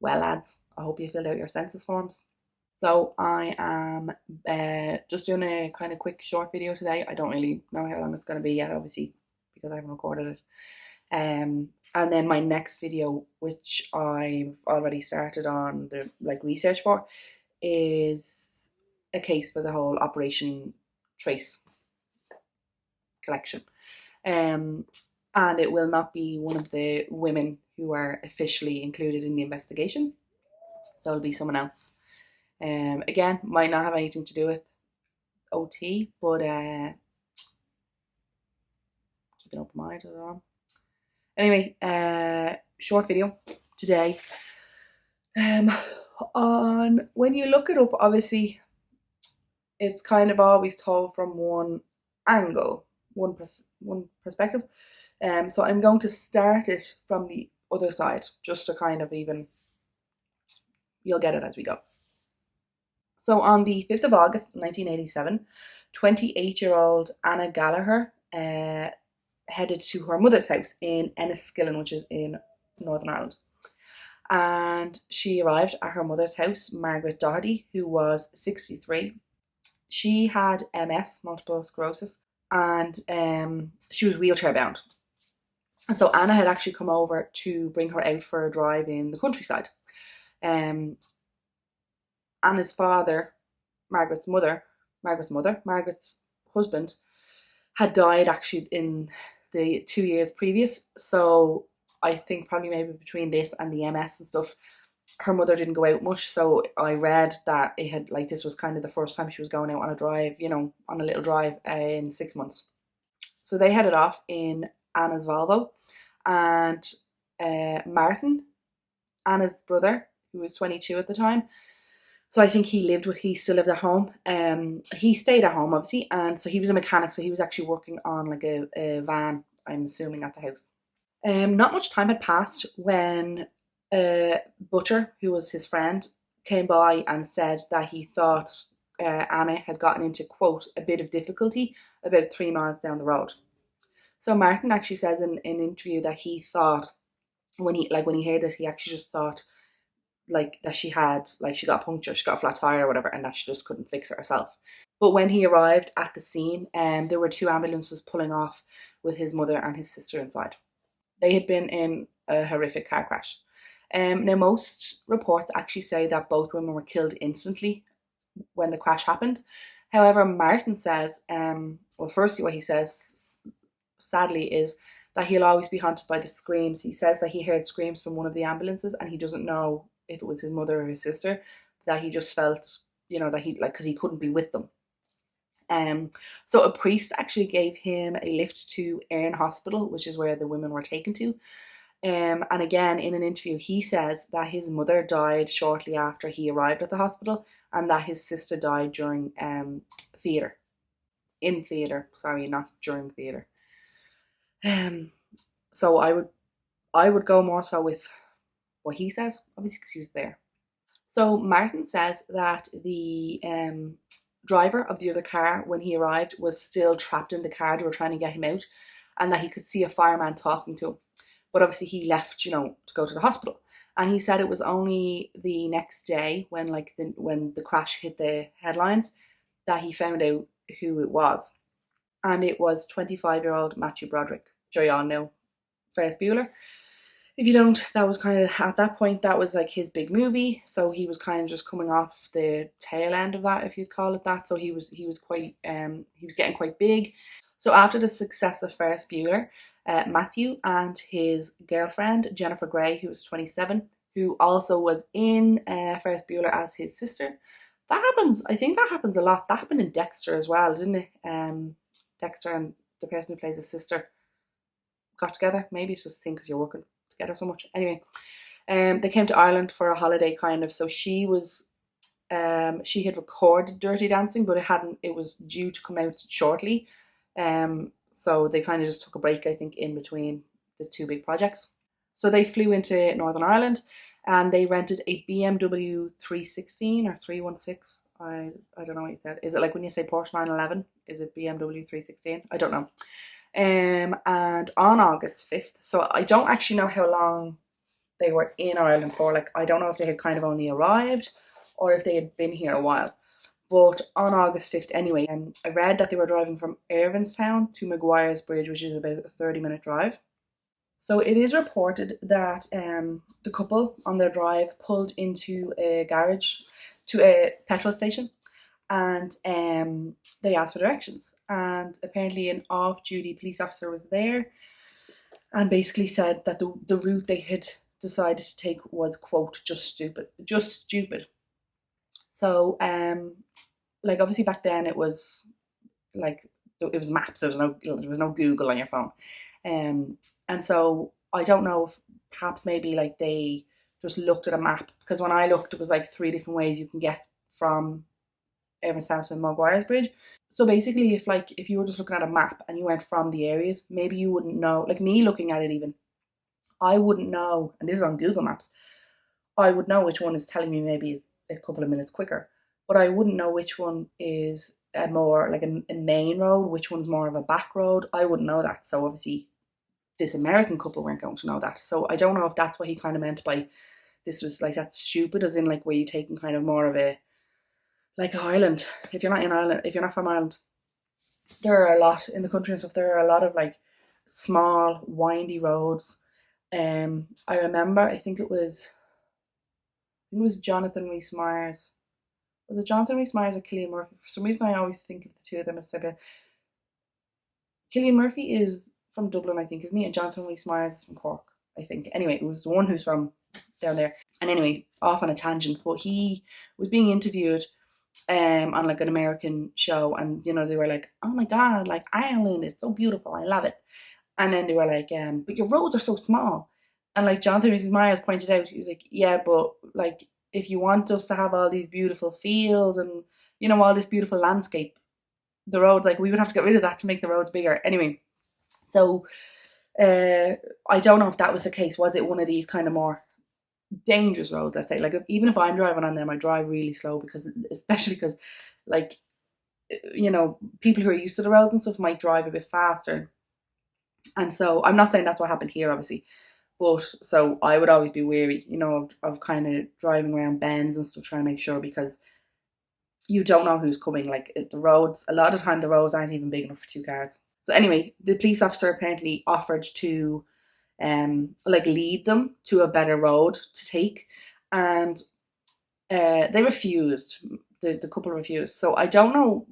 Well, lads, I hope you filled out your census forms. So I am just doing a kind of quick short video today. I don't really know how long it's going to be yet, obviously, because I haven't recorded it. And then my next video, which I've already started on the research for, is a case for the whole Operation Trace collection. And it will not be one of the women who are officially included in the investigation. So it'll be someone else. Again, might not have anything to do with OT, but keep an open mind. I don't know. Anyway, short video today. On when you look it up, obviously, it's kind of always told from one angle, one perspective. So I'm going to start it from the other side, just to kind of you'll get it as we go. So on the 5th of August 1987, 28-year-old Anna Gallagher headed to her mother's house in Enniskillen, which is in Northern Ireland. And she arrived at her mother's house, Margaret Doherty, who was 63. She had MS, multiple sclerosis, and she was wheelchair bound. And so Anna had actually come over to bring her out for a drive in the countryside. Anna's father, Margaret's husband, had died actually in the 2 years previous. So I think probably maybe between this and the MS and stuff, her mother didn't go out much. So I read that it had this was kind of the first time she was going out on a drive, on a little drive in 6 months. So they headed off in Anna's Volvo, and Martin, Anna's brother, who was 22 at the time. So I think he still lived at home. He stayed at home, obviously, and so he was a mechanic, so he was actually working on a van, I'm assuming, at the house. Not much time had passed when Butcher, who was his friend, came by and said that he thought Anna had gotten into, quote, a bit of difficulty about 3 miles down the road. So Martin actually says in an interview that he thought, when he heard this, he actually just thought that she got a puncture, she got a flat tire or whatever, and that she just couldn't fix it herself. But when he arrived at the scene, there were 2 ambulances pulling off with his mother and his sister inside. They had been in a horrific car crash. Now, most reports actually say that both women were killed instantly when the crash happened. However, Martin says, firstly, what he says, sadly, is that he'll always be haunted by the screams. He says that he heard screams from one of the ambulances, and he doesn't know if it was his mother or his sister, that he just felt, that because he couldn't be with them. So a priest actually gave him a lift to Erne Hospital, which is where the women were taken to. And again, in an interview, he says that his mother died shortly after he arrived at the hospital, and that his sister died during theatre. In theatre, sorry, not during theatre. So I would go more so with what he says, obviously, because he was there. So Martin says that the driver of the other car, when he arrived, was still trapped in the car. They were trying to get him out, and that he could see a fireman talking to him. But obviously he left, to go to the hospital. And he said it was only the next day when the crash hit the headlines that he found out who it was. And it was 25-year-old Matthew Broderick. Sure you all know Ferris Bueller. If you don't, that was kind of, at that point, that was his big movie. So he was kind of just coming off the tail end of that, if you'd call it that. So he was getting quite big. So after the success of Ferris Bueller, Matthew and his girlfriend, Jennifer Grey, who was 27, who also was in Ferris Bueller as his sister. I think that happens a lot. That happened in Dexter as well, didn't it? Dexter and the person who plays his sister got together. Maybe it's just a thing because you're working together so much. Anyway, they came to Ireland for a holiday kind of. So she had recorded Dirty Dancing, but it was due to come out shortly. So they kind of just took a break, I think, in between the 2 big projects. So they flew into Northern Ireland and they rented a BMW 316 or 316. I don't know what you said. Is it like when you say Porsche 911? Is it BMW 316? I don't know. And on August 5th, so I don't actually know how long they were in Ireland for. Like, I don't know if they had kind of only arrived or if they had been here a while. But on August 5th anyway, I read that they were driving from Irvinstown to Maguire's Bridge, which is about a 30-minute drive. So it is reported that the couple on their drive pulled into a garage, to a petrol station, and they asked for directions. And apparently an off-duty police officer was there and basically said that the route they had decided to take was, quote, just stupid. Just stupid. So, like, obviously back then it was like, it was maps. There was no Google on your phone. And so I don't know if perhaps maybe like they just looked at a map, because when I looked, it was like 3 different ways you can get from Irvinstown to Maguire's Bridge. So basically, if you were just looking at a map and you went from the areas, maybe you wouldn't know. Like me looking at it, even I wouldn't know. And this is on Google Maps. I would know which one is telling me maybe is a couple of minutes quicker, but I wouldn't know which one is a more like a main road, which one's more of a back road. I wouldn't know that. So obviously this American couple weren't going to know that. So I don't know if that's what he kind of meant by this was like, that's stupid, as in like, were you taking kind of more of a, like Ireland, if you're not in Ireland, if you're not from Ireland, there are a lot in the country and stuff, there are a lot of like small windy roads. I remember, I think it was Jonathan Rhys Myers. Was it Jonathan Rhys Myers or Cillian Murphy? For some reason I always think of the two of them as separate. Cillian Murphy is from Dublin, I think, isn't he? And Jonathan Rhys Myers is from Cork, I think. Anyway, it was the one who's from down there. And anyway, off on a tangent, but he was being interviewed on like an American show, and you know, they were like, oh my god, like Ireland, it's so beautiful, I love it. And then they were like, but your roads are so small. And like Jonathan Rhys Myers pointed out, he was like, yeah, but like if you want us to have all these beautiful fields and, you know, all this beautiful landscape, the roads, like we would have to get rid of that to make the roads bigger. Anyway, so I don't know if that was the case. Was it one of these kind of more dangerous roads, let's say? Like, even if I'm driving on them, I drive really slow, because especially because, like, you know, people who are used to the roads and stuff might drive a bit faster. And so I'm not saying that's what happened here, obviously, but so I would always be wary, you know, of kind of driving around bends and stuff, trying to make sure, because you don't know who's coming. Like, the roads, a lot of the time the roads aren't even big enough for 2 cars. So anyway, the police officer apparently offered to like lead them to a better road to take, and they refused. The couple refused. So I don't know,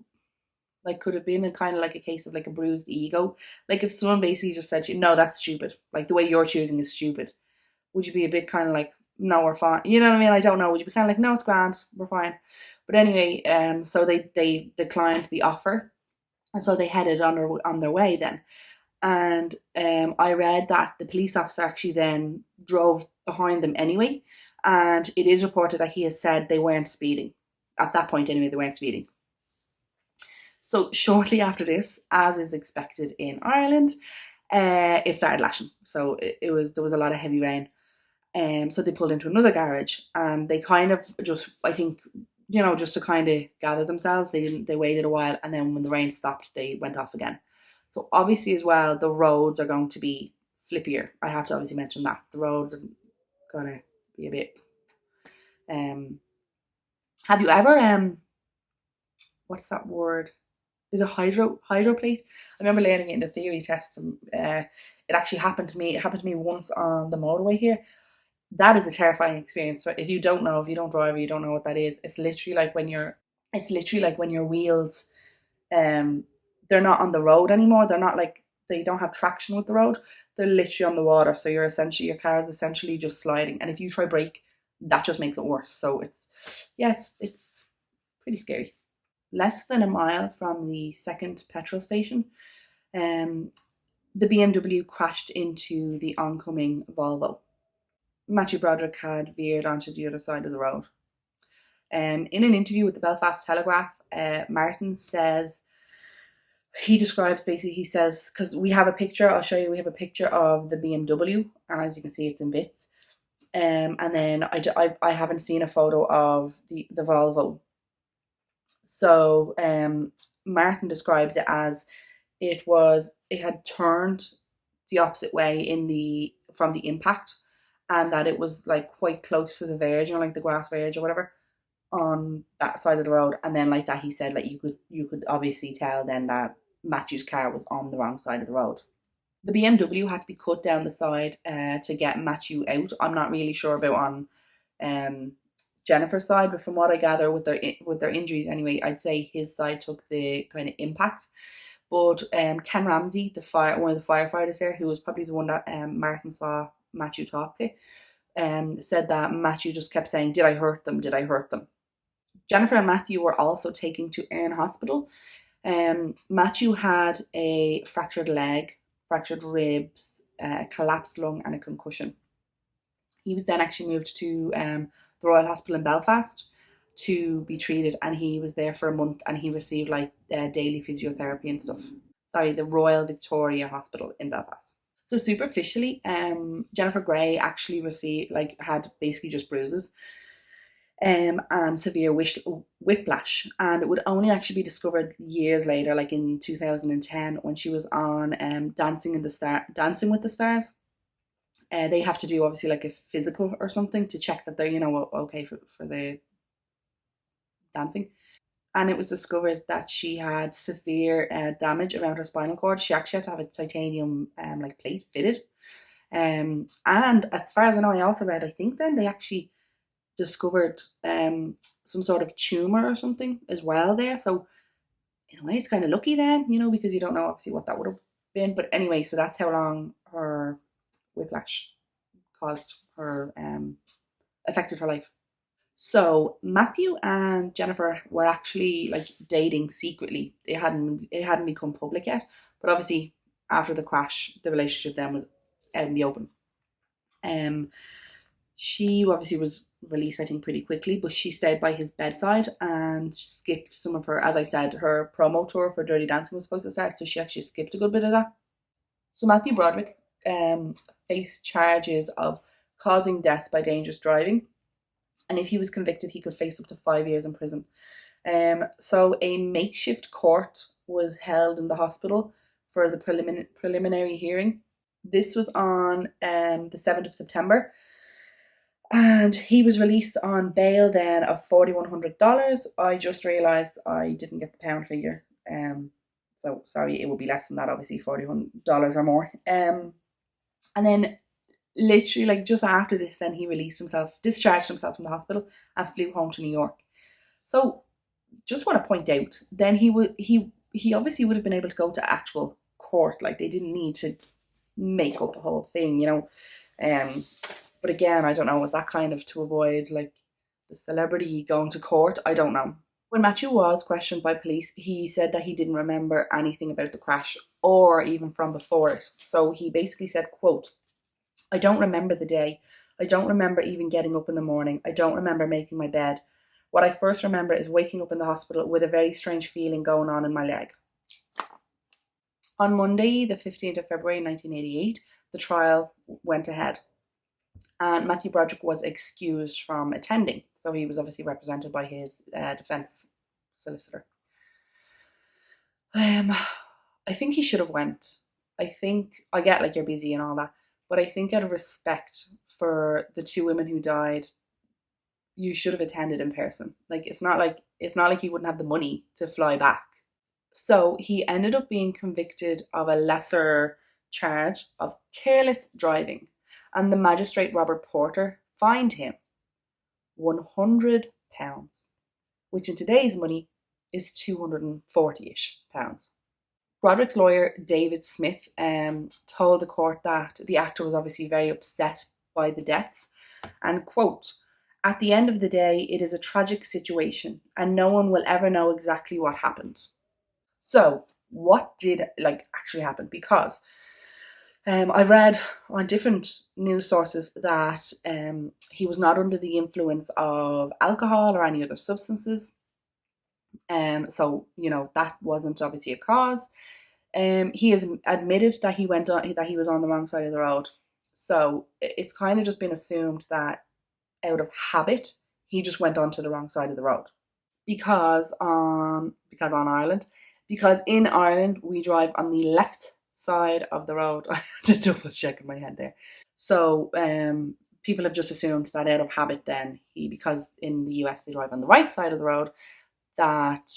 like, could it have been a kind of like a case of like a bruised ego? Like, if someone basically just said to you, no, that's stupid, like the way you're choosing is stupid, would you be a bit kind of like, no, we're fine? You know what I mean? I don't know. Would you be kind of like, no, it's grand, we're fine? But anyway, so they declined the offer, and so they headed on their way then. And I read that the police officer actually then drove behind them anyway, and it is reported that he has said they weren't speeding. At that point anyway, they weren't speeding. So shortly after this, as is expected in Ireland, it started lashing. So there was a lot of heavy rain. So they pulled into another garage, and they kind of just, I think, you know, just to kind of gather themselves, they waited a while, and then when the rain stopped, they went off again. So obviously as well, the roads are going to be slippier. I have to obviously mention that. The roads are going to be a bit... have you ever... what's that word? Is it hydroplate? I remember learning it in the theory test. It actually happened to me. It happened to me once on the motorway here. That is a terrifying experience. If you don't know, if you don't drive, or you don't know what that is, it's literally like when your wheels, they're not on the road anymore. They're not like, they don't have traction with the road. They're literally on the water. So your car is essentially just sliding. And if you try brake, that just makes it worse. So it's pretty scary. Less than a mile from the second petrol station, the BMW crashed into the oncoming Volvo. Matthew Broderick had veered onto the other side of the road. In an interview with the Belfast Telegraph, Martin says, he describes basically, he says, because we have a picture, I'll show you, we have a picture of the BMW, and as you can see, it's in bits. And then I haven't seen a photo of the Volvo. So Martin describes it as it had turned the opposite way from the impact, and that it was like quite close to the verge, like the grass verge or whatever, on that side of the road. And then like that, he said like you could obviously tell then that Matthew's car was on the wrong side of the road. The BMW had to be cut down the side to get Matthew out. I'm not really sure about on um, Jennifer's side, but from what I gather with their injuries anyway, I'd say his side took the kind of impact. But Ken Ramsey, one of the firefighters there, who was probably the one that Martin saw Matthew talk to, said that Matthew just kept saying, "Did I hurt them? Did I hurt them?" Jennifer and Matthew were also taken to Erne Hospital. Matthew had a fractured leg, fractured ribs, a collapsed lung, and a concussion. He was then actually moved to the Royal Hospital in Belfast to be treated, and he was there for a month, and he received like daily physiotherapy and stuff. Sorry, the Royal Victoria Hospital in Belfast. So superficially, Jennifer Gray actually had basically just bruises and severe whiplash, and it would only actually be discovered years later, like in 2010, when she was on Dancing with the Stars. They have to do obviously like a physical or something to check that they're okay for the dancing. And it was discovered that she had severe damage around her spinal cord. She actually had to have a titanium like plate fitted. And as far as I know, I also read, I think then they actually discovered some sort of tumor or something as well there. So in a way, it's kind of lucky then, because you don't know obviously what that would have been. But anyway, so that's how long her whiplash caused her affected her life. So Matthew and Jennifer were actually like dating secretly. It hadn't become public yet, but obviously after the crash, the relationship then was out in the open. She obviously was released, I think, pretty quickly, but she stayed by his bedside and skipped some of her, as I said, her promo tour for Dirty Dancing was supposed to start, so she actually skipped a good bit of that. So Matthew Broderick faced charges of causing death by dangerous driving, and if he was convicted, he could face up to 5 years in prison. So a makeshift court was held in the hospital for the preliminary hearing. This was on the 7th of September. And he was released on bail then of $4,100. I just realised I didn't get the pound figure. So sorry, it will be less than that, obviously, $4,100 or more. And then literally like just after this, then he discharged himself from the hospital and flew home to New York. So just want to point out, then he obviously would have been able to go to actual court. Like they didn't need to make up the whole thing, But again, I don't know, was that kind of to avoid like the celebrity going to court? I don't know. When Matthew was questioned by police, he said that he didn't remember anything about the crash or even from before it. So he basically said, quote, "I don't remember the day. I don't remember even getting up in the morning. I don't remember making my bed. What I first remember is waking up in the hospital with a very strange feeling going on in my leg." On Monday, the 15th of February 1988, the trial went ahead. And Matthew Broderick was excused from attending. So he was obviously represented by his defence solicitor. I think he should have went. I think, I get like you're busy and all that, but I think out of respect for the two women who died, you should have attended in person. Like it's not like you wouldn't have the money to fly back. So he ended up being convicted of a lesser charge of careless driving, and the magistrate Robert Porter fined him £100, which in today's money is 240-ish pounds. Broderick's lawyer, David Smith, told the court that the actor was obviously very upset by the deaths and, quote, "At the end of the day, it is a tragic situation and no one will ever know exactly what happened." So what did actually happen? Because I read on different news sources that he was not under the influence of alcohol or any other substances. So that wasn't obviously a cause. He has admitted that he was on the wrong side of the road. So it's kind of just been assumed that out of habit he just went onto the wrong side of the road. Because in Ireland we drive on the left side of the road. I had to double check in my head there. So people have just assumed that out of habit then because in the US they drive on the right side of the road, that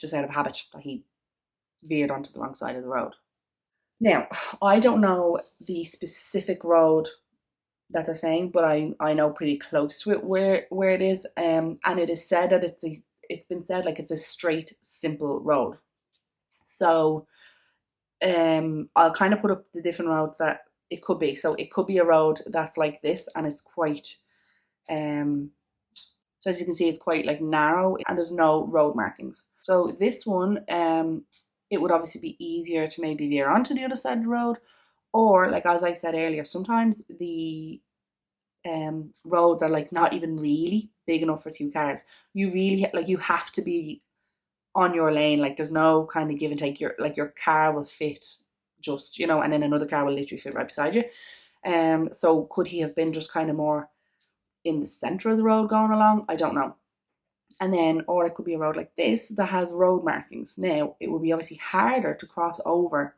just out of habit that he veered onto the wrong side of the road. Now, I don't know the specific road that they're saying, but I know pretty close to it where it is, and it is said that it's been said like it's a straight, simple road. So I'll kind of put up the different roads that it could be. So it could be a road that's like this, and it's quite so as you can see, it's quite like narrow, and there's no road markings. So this one, it would obviously be easier to maybe veer onto the other side of the road, or like as I said earlier, sometimes the roads are like not even really big enough for two cars. You really like you have to be on your lane. Like there's no kind of give and take. Your car will fit just, and then another car will literally fit right beside you. So could he have been just kind of more in the center of the road going along? I don't know. And then, or it could be a road like this that has road markings. Now, it would be obviously harder to cross over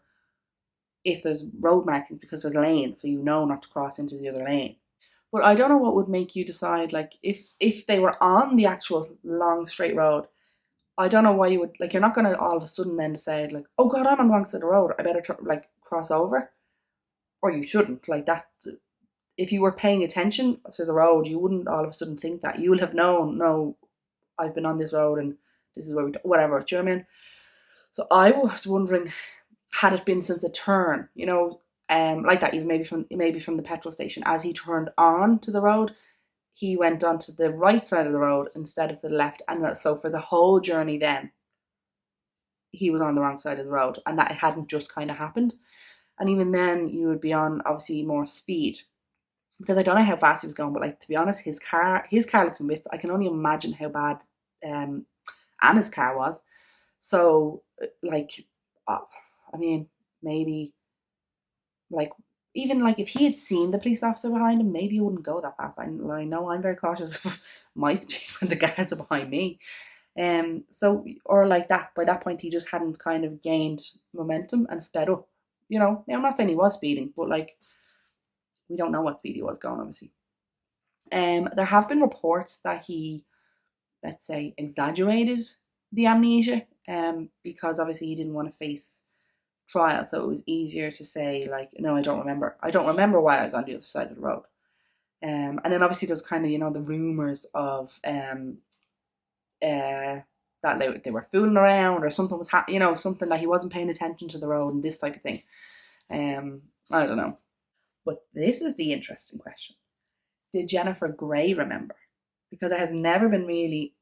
if there's road markings because there's lanes, so you know not to cross into the other lane. But I don't know what would make you decide, like, if they were on the actual long straight road, I don't know why you would, like, you're not going to all of a sudden then decide, like, oh God, I'm on the wrong side of the road, I better, cross over. Or you shouldn't, like that. If you were paying attention to the road, you wouldn't all of a sudden think that. You will have known, no, I've been on this road and this is where whatever, do you know what I mean? So I was wondering, had it been since a turn, like that, even maybe from the petrol station, as he turned on to the road, he went onto the right side of the road instead of the left, and so for the whole journey then, he was on the wrong side of the road, and that it hadn't just kind of happened. And even then, you would be on obviously more speed, because I don't know how fast he was going, but like to be honest, his car looked in bits. I can only imagine how bad Anna's car was. So like, I mean, maybe like even like if he had seen the police officer behind him, maybe he wouldn't go that fast. I know I'm very cautious of my speed when the guards are behind me. So or like that, by that point he just hadn't kind of gained momentum and sped up. Now I'm not saying he was speeding, but like we don't know what speed he was going, obviously. There have been reports that he, let's say, exaggerated the amnesia, because obviously he didn't want to face trial, so it was easier to say like, no, I don't remember why I was on the other side of the road. And then obviously there's kind of the rumors of that they were fooling around, or something was something that he wasn't paying attention to the road and this type of thing. I don't know. But this is the interesting question. Did Jennifer Gray remember? Because it has never been really,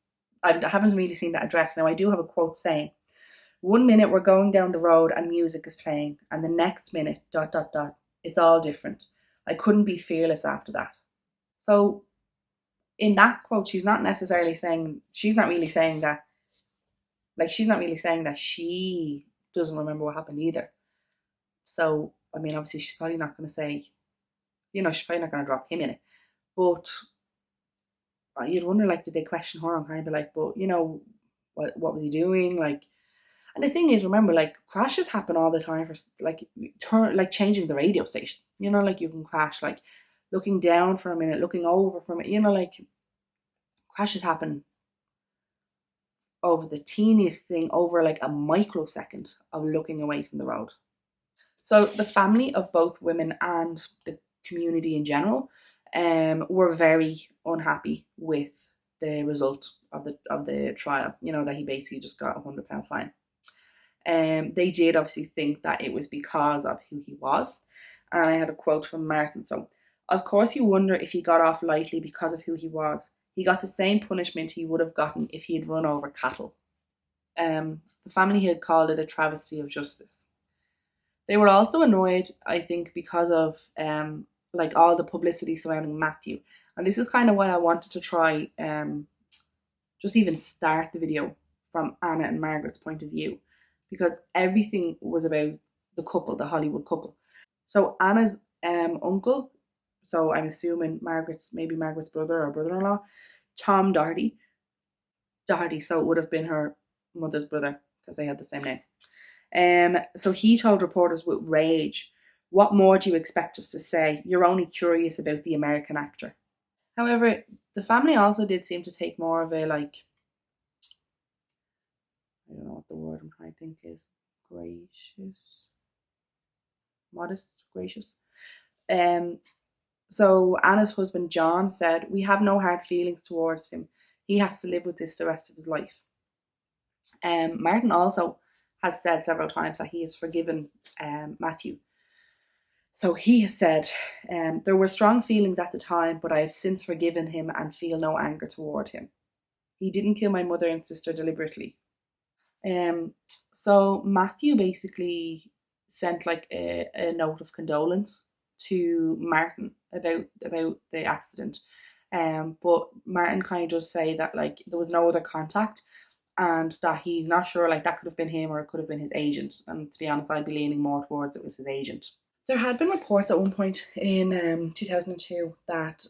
I haven't really seen that addressed. Now I do have a quote saying, 1 minute we're going down the road and music is playing, and the next minute, ... it's all different. I couldn't be fearless after that. So in that quote, she's not really saying that she doesn't remember what happened either. So, I mean, obviously she's probably not going to say, she's probably not going to drop him in it. But you'd wonder, like, did they question her and kind of like, but, what was he doing? Like, and the thing is, remember, like, crashes happen all the time for, like, changing the radio station. Like, you can crash, like, looking down for a minute, looking over for a minute, like, crashes happen over the teeniest thing, over, like, a microsecond of looking away from the road. So the family of both women and the community in general were very unhappy with the result of the trial, that he basically just got £100 fine. They did obviously think that it was because of who he was. And I have a quote from Martin. So, of course you wonder if he got off lightly because of who he was. He got the same punishment he would have gotten if he had run over cattle. The family had called it a travesty of justice. They were also annoyed, I think, because of like all the publicity surrounding Matthew. And this is kind of why I wanted to try just even start the video from Anna and Margaret's point of view, because everything was about the couple, the Hollywood couple. So Anna's uncle, so I'm assuming maybe Margaret's brother or brother-in-law, Tom Doherty, so it would have been her mother's brother because they had the same name. So he told reporters with rage, What more do you expect us to say? You're only curious about the American actor. However, the family also did seem to take more of a, like, I don't know what the word I'm trying to think is, gracious, modest, gracious. Um, so Anna's husband John said, "We have no hard feelings towards him. He has to live with this the rest of his life." Martin also has said several times that he has forgiven Matthew. So he has said, "There were strong feelings at the time, but I have since forgiven him and feel no anger toward him. He didn't kill my mother and sister deliberately." Um, so Matthew basically sent like a note of condolence to Martin about the accident. But Martin kind of does say that like there was no other contact and that he's not sure, like that could have been him or it could have been his agent. And to be honest, I'd be leaning more towards it was his agent. There had been reports at one point in 2002 that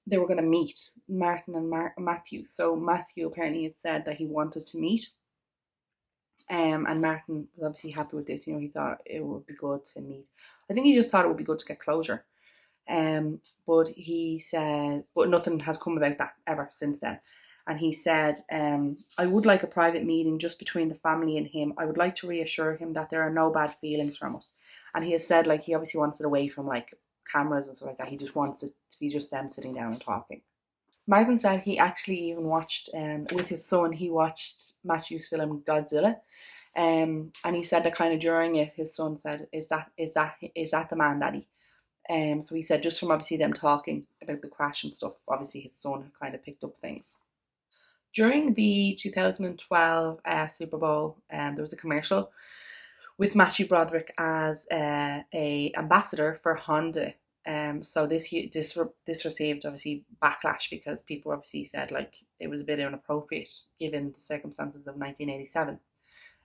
they were going to meet Martin and Matthew. So Matthew apparently had said that he wanted to meet. And Martin was obviously happy with this. You know, he thought it would be good to meet. I think he just thought it would be good to get closure. But he said, but nothing has come about that ever since then. And he said, "I would like a private meeting just between the family and him. I would like to reassure him that there are no bad feelings from us." And he has said, like, he obviously wants it away from like cameras and stuff like that. He just wants it to be just them sitting down and talking. Martin said he actually even watched, with his son, he watched Matthew's film Godzilla. And he said that kind of during it, his son said, is that the man, Daddy? So he said just from obviously them talking about the crash and stuff, obviously his son had kind of picked up things. During the 2012 Super Bowl, there was a commercial with Matthew Broderick as a ambassador for Honda. So this received obviously backlash because people obviously said like it was a bit inappropriate given the circumstances of 1987.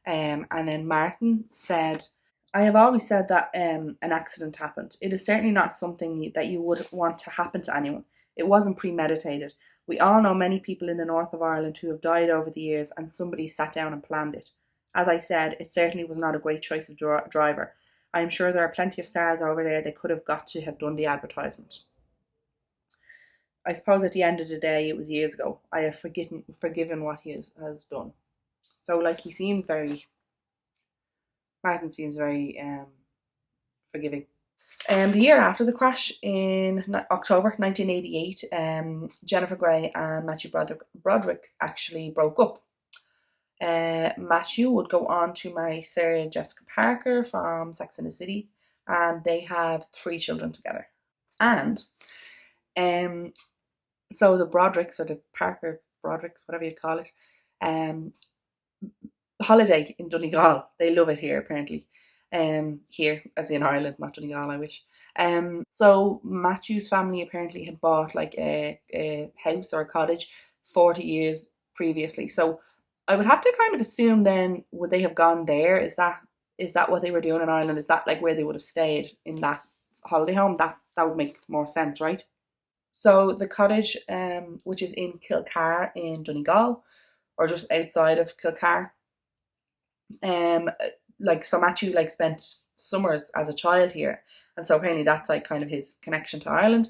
And then Martin said, "I have always said that an accident happened. It is certainly not something that you would want to happen to anyone. It wasn't premeditated. We all know many people in the north of Ireland who have died over the years and somebody sat down and planned it. As I said, it certainly was not a great choice of driver. I am sure there are plenty of stars over there that could have got to have done the advertisement. I suppose at the end of the day, it was years ago. I have forgiven what he has done." So like Martin seems very forgiving. The year after the crash, in October 1988, Jennifer Grey and Matthew Broderick actually broke up. Matthew would go on to marry Sarah Jessica Parker from Sex and the City, and they have 3 children together. And so the Brodericks, or the Parker Brodericks, whatever you call it, holiday in Donegal. They love it here apparently. Here, as in Ireland, not Donegal, I wish. So Matthew's family apparently had bought like a house or a cottage 40 years previously. So I would have to kind of assume then, would they have gone there? Is that what they were doing in Ireland? Is that like where they would have stayed in that holiday home? That would make more sense, right? So the cottage, which is in Kilcar in Donegal, or just outside of Kilcar, like so Matthew like spent summers as a child here, and so apparently that's like kind of his connection to Ireland.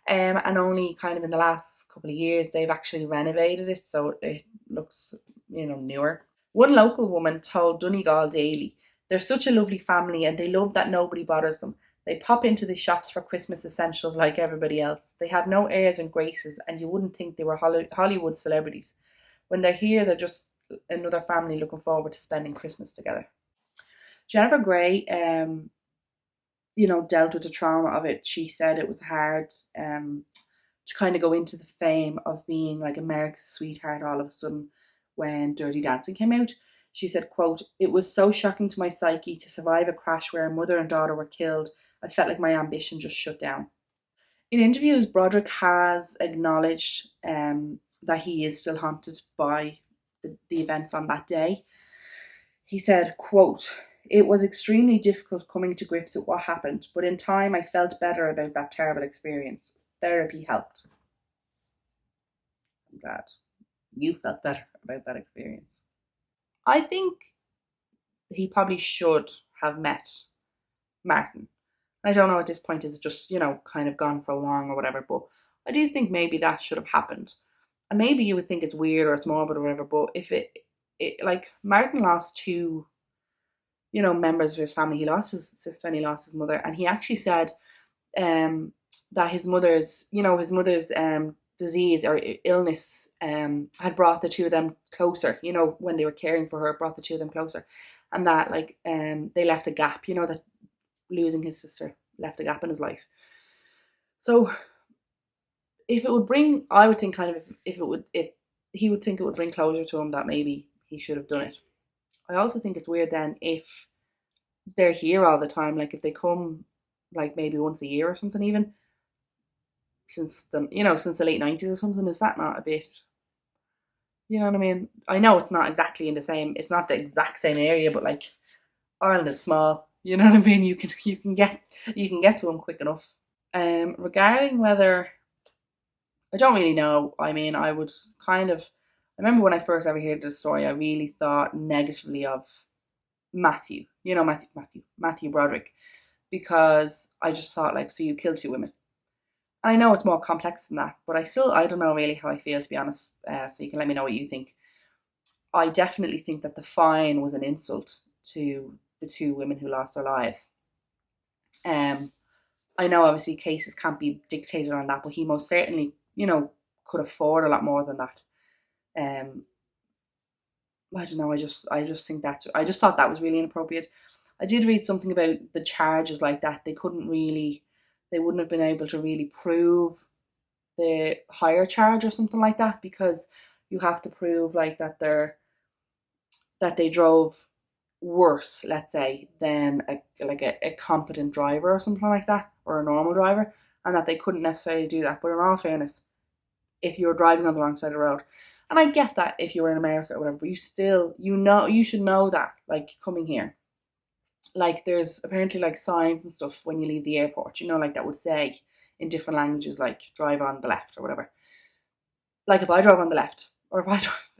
And only kind of in the last couple of years they've actually renovated it so it looks, newer. One local woman told Donegal Daily, "They're such a lovely family and they love that nobody bothers them. They pop into the shops for Christmas essentials like everybody else. They have no airs and graces and you wouldn't think they were Hollywood celebrities. When they're here, they're just another family looking forward to spending Christmas together." Jennifer Grey, dealt with the trauma of it. She said it was hard to kind of go into the fame of being like America's sweetheart all of a sudden when Dirty Dancing came out. She said, quote, "It was so shocking to my psyche to survive a crash where a mother and daughter were killed. I felt like my ambition just shut down." In interviews, Broderick has acknowledged that he is still haunted by the events on that day. He said, quote, "It was extremely difficult coming to grips with what happened, but in time I felt better about that terrible experience. Therapy helped." I'm glad you felt better about that experience. I think he probably should have met Martin. I don't know at this point, is it just, kind of gone so long or whatever, but I do think maybe that should have happened. And maybe you would think it's weird or it's morbid or whatever, but if it like Martin lost two, members of his family. He lost his sister and he lost his mother, and he actually said that his mother's disease or illness had brought the two of them closer. When they were caring for her, it brought the two of them closer, and that they left a gap. That losing his sister left a gap in his life. So if it would bring, I would think kind of if he would think it would bring closure to him, that maybe he should have done it. I also think it's weird then if they're here all the time, like if they come like maybe once a year or something, even since the late 90s or something. Is that not a bit, you know what I mean? I know it's not exactly it's not the exact same area, but like Ireland is small, you know what I mean? You can get to them quick enough. Regarding whether, I don't really know. I mean, I remember when I first ever heard this story, I really thought negatively of Matthew, Matthew Broderick, because I just thought, like, so you killed two women. I know it's more complex than that, but I don't know really how I feel, to be honest. So you can let me know what you think. I definitely think that the fine was an insult to the two women who lost their lives. I know obviously cases can't be dictated on that, but he most certainly, could afford a lot more than that. I don't know. I just think I just thought that was really inappropriate. I did read something about the charges like that. They wouldn't have been able to really prove the higher charge or something like that, because you have to prove like that they drove worse, let's say, than a competent driver or something like that, or a normal driver, and that they couldn't necessarily do that. But in all fairness, if you were driving on the wrong side of the road, and I get that if you were in America or whatever, but you still, you should know that, like, coming here, like, there's apparently like signs and stuff when you leave the airport, like that would say in different languages, like drive on the left or whatever. Like if I drove on the left, or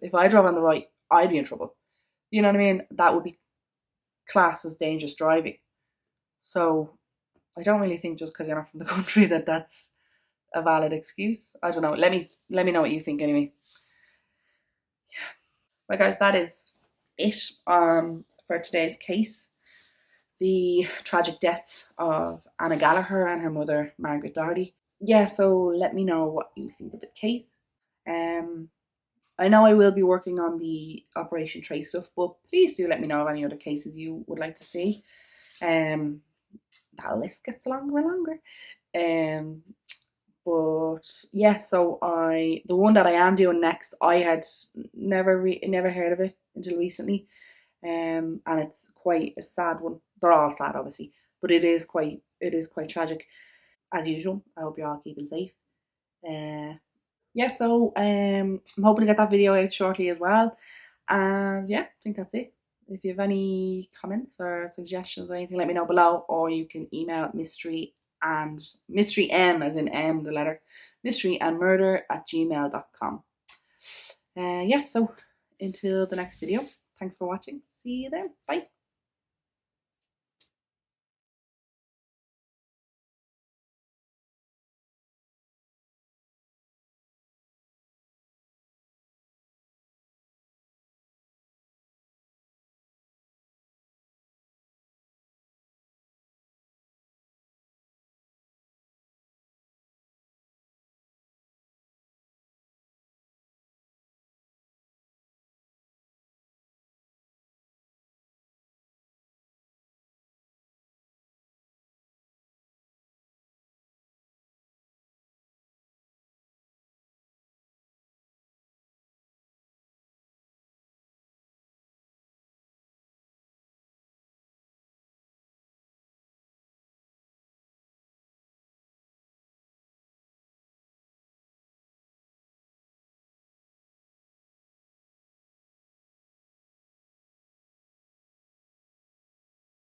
if I drove on the right, I'd be in trouble. You know what I mean? That would be classed as dangerous driving. So I don't really think just because you're not from the country that that's a valid excuse. I don't know. Let me know what you think anyway. Yeah. Right, guys, that is it for today's case. The tragic deaths of Anna Gallagher and her mother, Margaret Doherty. Yeah, so let me know what you think of the case. I know I will be working on the Operation Trace stuff, but please do let me know of any other cases you would like to see. That list gets longer and longer. But yeah, so the one that I am doing next, I had never heard of it until recently. And it's quite a sad one. They're all sad, obviously, but it is quite tragic, as usual. I hope you're all keeping safe. Yeah, so I'm hoping to get that video out shortly as well. And yeah, I think that's it. If you have any comments or suggestions or anything, let me know below, or you can email mystery n as in n the letter, mysteryandmurder@gmail.com. Yeah, so until the next video, thanks for watching. See you then. Bye.